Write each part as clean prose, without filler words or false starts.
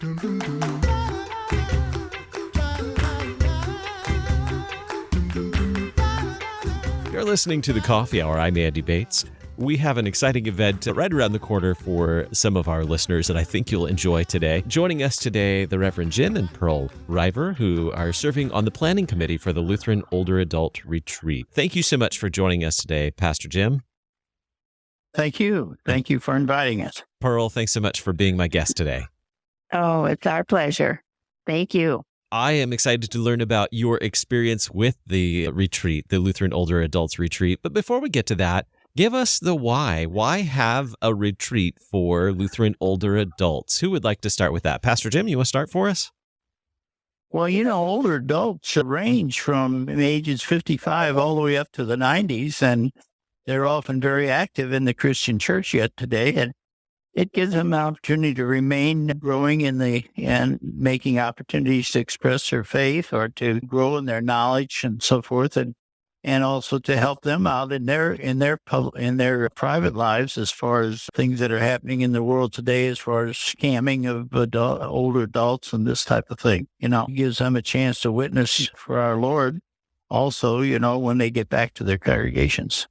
You're listening to the Coffee Hour. I'm Andy Bates. We have an exciting event right around the corner for some of our listeners that I think you'll enjoy today. Joining us today, the Reverend Jim and Pearl River, who are serving on the planning committee for the Lutheran Older Adult Retreat. Thank you so much for joining us today, Pastor Jim. Thank you. Thank you for inviting us. Pearl, thanks so much for being my guest today. Oh, it's our pleasure. Thank you. I am excited to learn about your experience with the retreat, the Lutheran Older Adults Retreat. But before we get to that, give us the why. Why have a retreat for Lutheran older adults? Who would like to start with that? Pastor Jim, you want to start for us? Well, older adults range from ages 55 all the way up to the 90s, and they're often very active in the Christian church yet today. And it gives them an opportunity to remain growing and making opportunities to express their faith or to grow in their knowledge and so forth. And also to help them out in their private lives as far as things that are happening in the world today, as far as scamming of older adults and this type of thing. It gives them a chance to witness for our Lord also, when they get back to their congregations.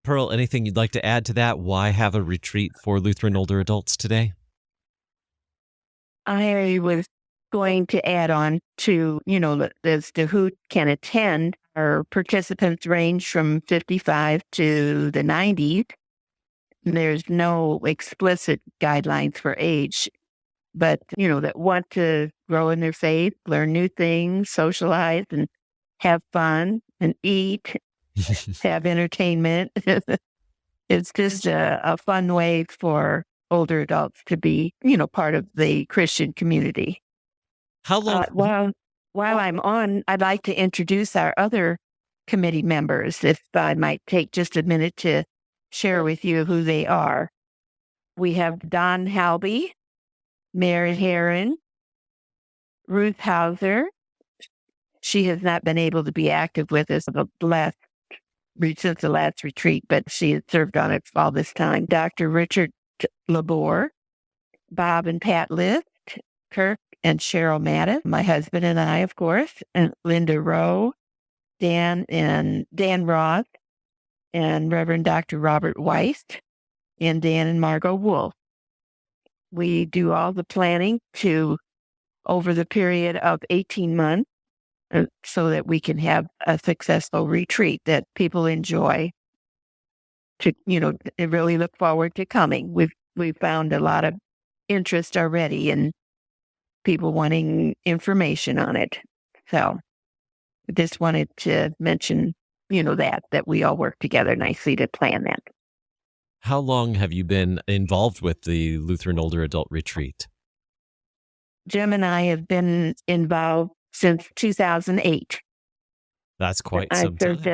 Pearl, anything you'd like to add to that? Why have a retreat for Lutheran older adults today? I was going to add on to, as to who can attend. Our participants range from 55 to the 90s. There's no explicit guidelines for age, but, that want to grow in their faith, learn new things, socialize, and have fun, and eat, have entertainment. It's just a fun way for older adults to be, part of the Christian community. How long? While I'm on, I'd like to introduce our other committee members, if I might take just a minute to share with you who they are. We have Don Halby, Mary Heron, Ruth Hauser. She has not been able to be active with us since the last retreat, but she has served on it all this time. Dr. Richard Labore, Bob and Pat List, Kirk and Cheryl Madden, my husband and I, of course, and Linda Rowe, Dan Roth, and Reverend Dr. Robert Weiss, and Dan and Margot Wolf. We do all the planning over the period of 18 months so that we can have a successful retreat that people enjoy to really look forward to coming. We've found a lot of interest already and people wanting information on it. So just wanted to mention, that we all work together nicely to plan that. How long have you been involved with the Lutheran Older Adult Retreat? Jim and I have been involved since 2008. That's quite some time. I served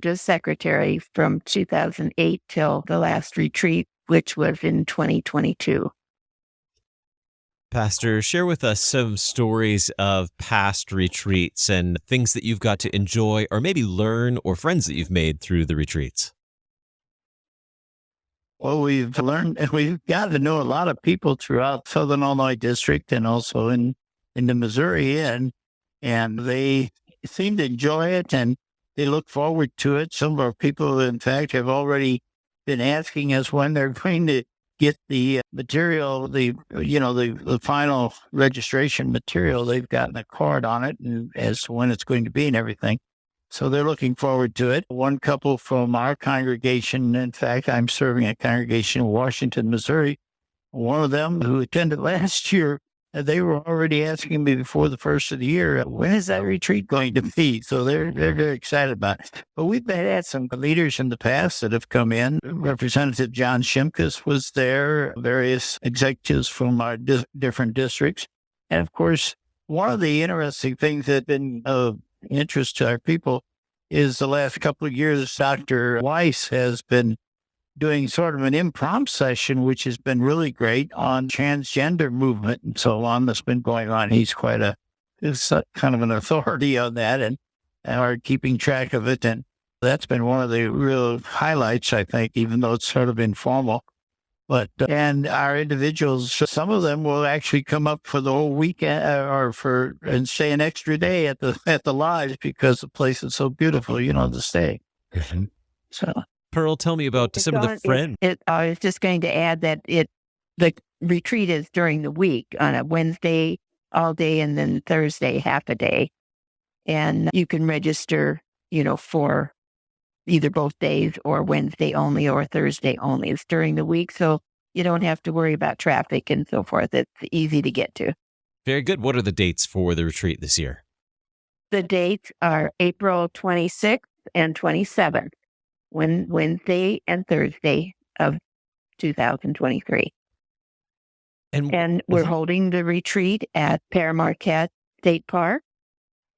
as secretary from 2008 till the last retreat, which was in 2022. Pastor, share with us some stories of past retreats and things that you've got to enjoy or maybe learn, or friends that you've made through the retreats. Well, we've learned and we've got to know a lot of people throughout Southern Illinois district and also in the Missouri and they seem to enjoy it and they look forward to it. Some of our people, in fact, have already been asking us when they're going to get the material, the final registration material. They've gotten a card on it and as to when it's going to be and everything. So they're looking forward to it. One couple from our congregation, in fact, I'm serving a congregation in Washington, Missouri. One of them who attended last year, they were already asking me before the first of the year, when is that retreat going to be? So they're very excited about it. But we've had some leaders in the past that have come in. Representative John Shimkus was there, various executives from our different districts. And of course, one of the interesting things that have been of interest to our people is the last couple of years, Dr. Weiss has been doing sort of an impromptu session, which has been really great on transgender movement and so on that's been going on. He's kind of an authority on that and are keeping track of it. And that's been one of the real highlights, I think, even though it's sort of informal. But and our individuals, some of them will actually come up for the whole weekend and stay an extra day at the lodge because the place is so beautiful, to stay. Mhm. So Pearl, tell me about some of the friends. I was just going to add that the retreat is during the week on a Wednesday all day and then Thursday half a day. And you can register, for either both days or Wednesday only or Thursday only. It's during the week, so you don't have to worry about traffic and so forth. It's easy to get to. Very good. What are the dates for the retreat this year? The dates are April 26th and 27th, Wednesday and Thursday of 2023. And we're holding the retreat at Pere Marquette State Park.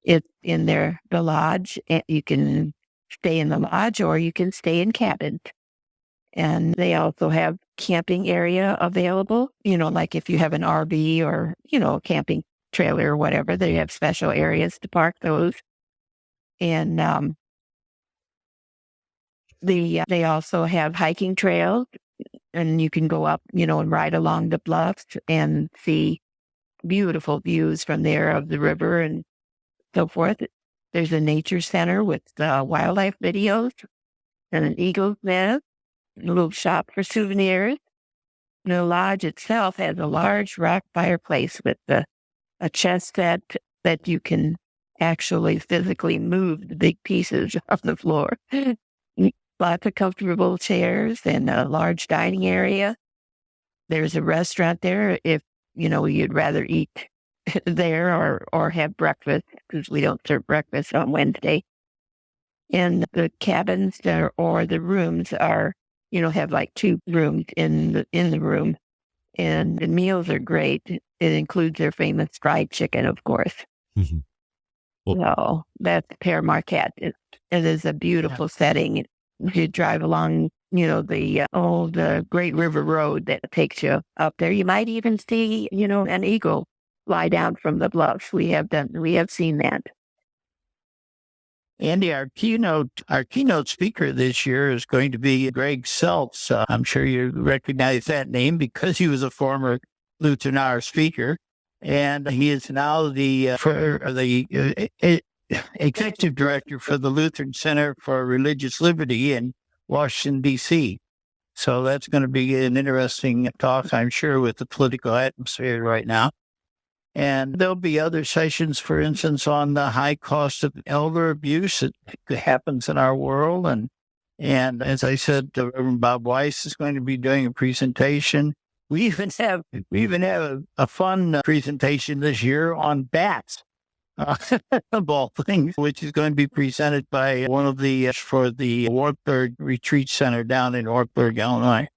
It's in the lodge. And you can stay in the lodge or you can stay in cabins. And they also have camping area available, like if you have an RV or, a camping trailer or whatever, they have special areas to park those. And they also have hiking trails, and you can go up, and ride along the bluffs and see beautiful views from there of the river and so forth. There's a nature center with wildlife videos and an eagle's nest, a little shop for souvenirs. The lodge itself has a large rock fireplace with a chest set that you can actually physically move the big pieces off the floor. Lots of comfortable chairs and a large dining area. There's a restaurant there if, you'd rather eat there or have breakfast, because we don't serve breakfast on Wednesday. And the cabins or the rooms are, have like 2 rooms in the room. And the meals are great. It includes their famous fried chicken, of course. Mm-hmm. So that's Pere Marquette. It is a beautiful setting. You drive along, the Great River Road that takes you up there. You might even see, an eagle fly down from the bluffs. We have seen that. Andy, our keynote speaker this year is going to be Greg Seltz. I'm sure you recognize that name because he was a former Lutheran hour speaker, and he is now the executive director for the Lutheran Center for Religious Liberty in Washington, D.C. So that's going to be an interesting talk, I'm sure, with the political atmosphere right now. And there'll be other sessions, for instance, on the high cost of elder abuse that happens in our world. And as I said, Reverend Bob Weiss is going to be doing a presentation. We even have a fun presentation this year on bats, of all things, which is going to be presented by one of for the Wartburg Retreat Center down in Wartburg, Illinois.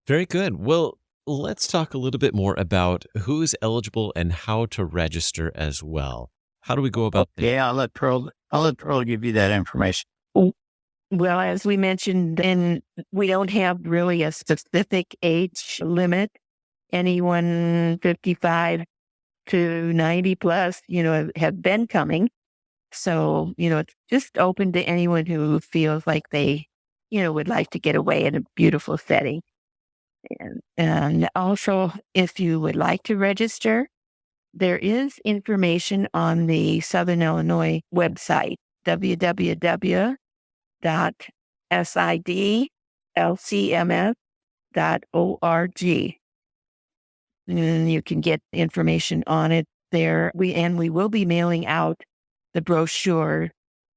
Very good. Well, let's talk a little bit more about who is eligible and how to register as well. How do we go about that? Yeah, I'll let Pearl give you that information. Well, as we mentioned, and we don't have really a specific age limit. Anyone 55 to 90 plus, have been coming. So, it's just open to anyone who feels like they, would like to get away in a beautiful setting. And also, if you would like to register, there is information on the Southern Illinois website, www.sidlcms.org. And you can get information on it there. We will be mailing out the brochure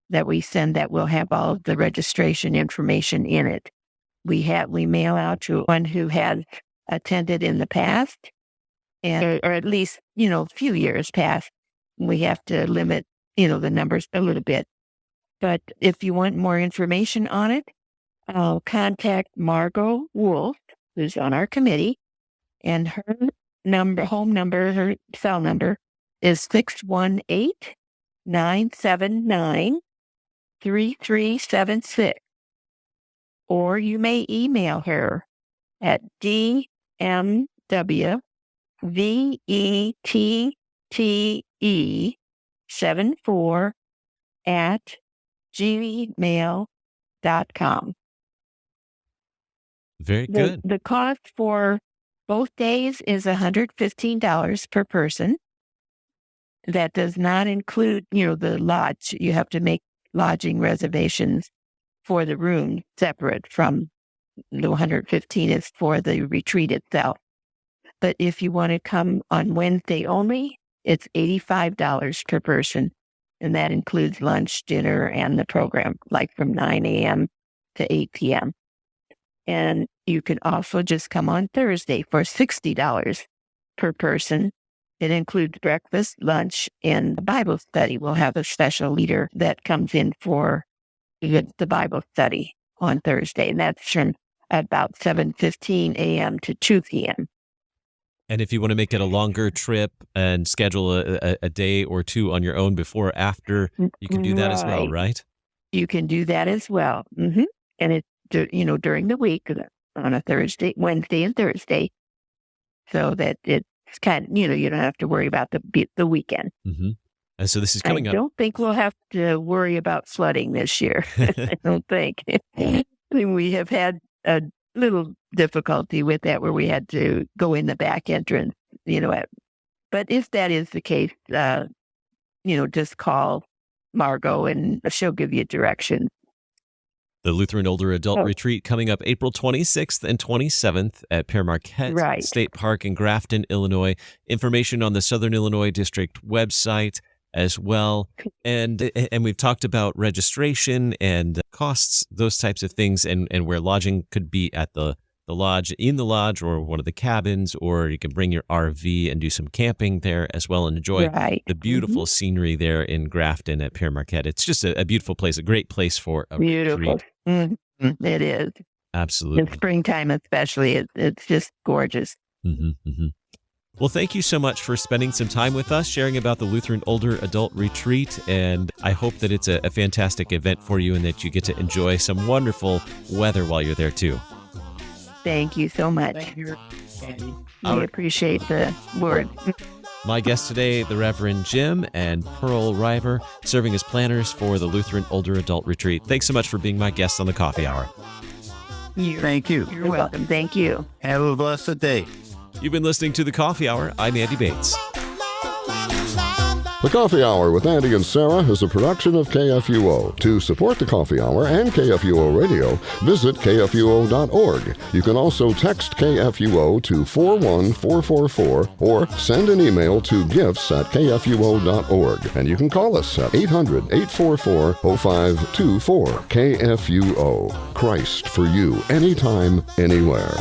that we send that will have all of the registration information in it. We mail out to one who has attended in the past, or at least, a few years past. We have to limit, the numbers a little bit. But if you want more information on it, I'll contact Margot Wolf, who's on our committee, and her her cell number is 618-979-3376. Or you may email her at dmwvette74@gmail.com. Very good. The cost for both days is $115 per person. That does not include, the lodge. You have to make lodging reservations for the room separate from the 115 is for the retreat itself. But if you want to come on Wednesday only, it's $85 per person. And that includes lunch, dinner, and the program, like from 9 a.m. to 8 p.m. And you can also just come on Thursday for $60 per person. It includes breakfast, lunch, and Bible study. We'll have a special leader that comes in for the Bible study on Thursday, and that's from about 7:15 a.m. to 2 p.m. And if you want to make it a longer trip and schedule a day or two on your own before or after, you can do that as well, right? You can do that as well. And it's, during the week on a Thursday, Wednesday and Thursday, so that it's kind of, you don't have to worry about the weekend. Mm-hmm. And so this is coming up. I don't think we'll have to worry about flooding this year. I don't think. We have had a little difficulty with that where we had to go in the back entrance, but if that is the case, just call Margot and she'll give you directions. The Lutheran Older Adult Retreat coming up April 26th and 27th at Pere Marquette State Park in Grafton, Illinois. Information on the Southern Illinois District website as well. And we've talked about registration and costs, those types of things, and where lodging could be at the lodge, in the lodge or one of the cabins, or you can bring your RV and do some camping there as well and enjoy the beautiful scenery there in Grafton at Pere Marquette. It's just a beautiful place, a great place for a retreat. It is. Absolutely. In springtime especially, it's just gorgeous. Well, thank you so much for spending some time with us, sharing about the Lutheran Older Adult Retreat, and I hope that it's a fantastic event for you and that you get to enjoy some wonderful weather while you're there too. Thank you so much. Thank you, Andy. I appreciate the word. My guests today, the Reverend Jim and Pearl River, serving as planners for the Lutheran Older Adult Retreat. Thanks so much for being my guests on the Coffee Hour. Thank you. You're welcome. Thank you. Have a blessed day. You've been listening to the Coffee Hour. I'm Andy Bates. The Coffee Hour with Andy and Sarah is a production of KFUO. To support the Coffee Hour and KFUO Radio, visit KFUO.org. You can also text KFUO to 41444 or send an email to gifts@kfuo.org. And you can call us at 800-844-0524. KFUO. Christ for you, anytime, anywhere.